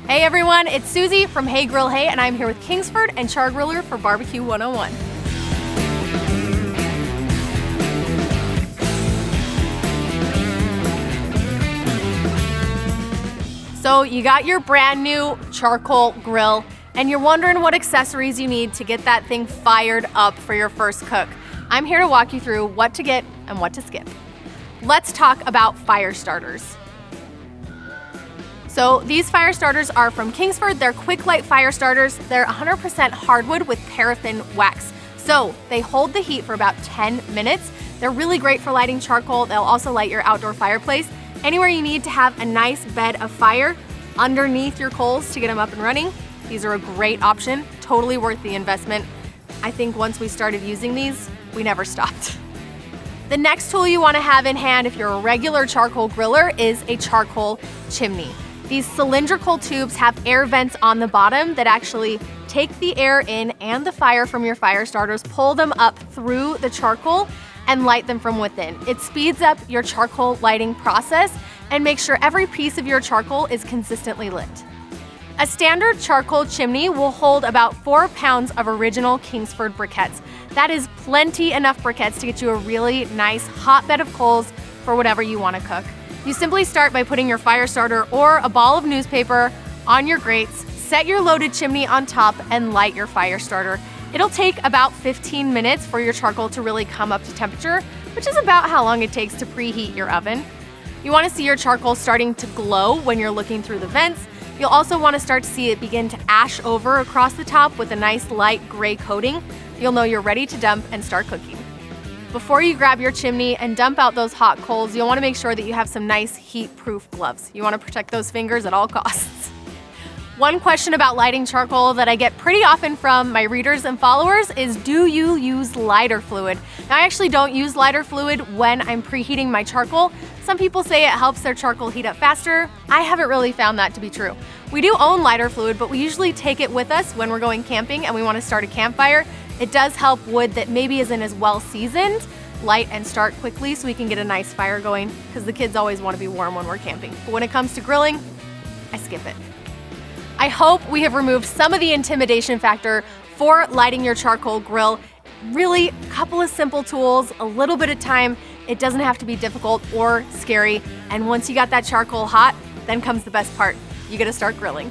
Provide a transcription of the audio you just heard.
Hey everyone, it's Susie from Hey Grill Hey, and I'm here with Kingsford and Char-Griller for BBQ 101. So you got your brand new charcoal grill, and you're wondering what accessories you need to get that thing fired up for your first cook. I'm here to walk you through what to get and what to skip. Let's talk about fire starters. So these fire starters are from Kingsford. They're quick light fire starters. They're 100% hardwood with paraffin wax. So they hold the heat for about 10 minutes. They're really great for lighting charcoal. They'll also light your outdoor fireplace. Anywhere you need to have a nice bed of fire underneath your coals to get them up and running, these are a great option, totally worth the investment. I think once we started using these, we never stopped. The next tool you want to have in hand if you're a regular charcoal griller is a charcoal chimney. These cylindrical tubes have air vents on the bottom that actually take the air in and the fire from your fire starters, pull them up through the charcoal, and light them from within. It speeds up your charcoal lighting process and makes sure every piece of your charcoal is consistently lit. A standard charcoal chimney will hold about 4 pounds of original Kingsford briquettes. That is plenty enough briquettes to get you a really nice hot bed of coals for whatever you want to cook. You simply start by putting your fire starter or a ball of newspaper on your grates, set your loaded chimney on top, and light your fire starter. It'll take about 15 minutes for your charcoal to really come up to temperature, which is about how long it takes to preheat your oven. You want to see your charcoal starting to glow when you're looking through the vents. You'll also want to start to see it begin to ash over across the top with a nice light gray coating. You'll know you're ready to dump and start cooking. Before you grab your chimney and dump out those hot coals, you'll want to make sure that you have some nice heat-proof gloves. You want to protect those fingers at all costs. One question about lighting charcoal that I get pretty often from my readers and followers is, do you use lighter fluid? Now, I actually don't use lighter fluid when I'm preheating my charcoal. Some people say it helps their charcoal heat up faster. I haven't really found that to be true. We do own lighter fluid, but we usually take it with us when we're going camping and we want to start a campfire. It does help wood that maybe isn't as well seasoned light and start quickly so we can get a nice fire going, because the kids always want to be warm when we're camping. But when it comes to grilling, I skip it. I hope we have removed some of the intimidation factor for lighting your charcoal grill. Really, a couple of simple tools, a little bit of time. It doesn't have to be difficult or scary. And once you got that charcoal hot, then comes the best part. You get to start grilling.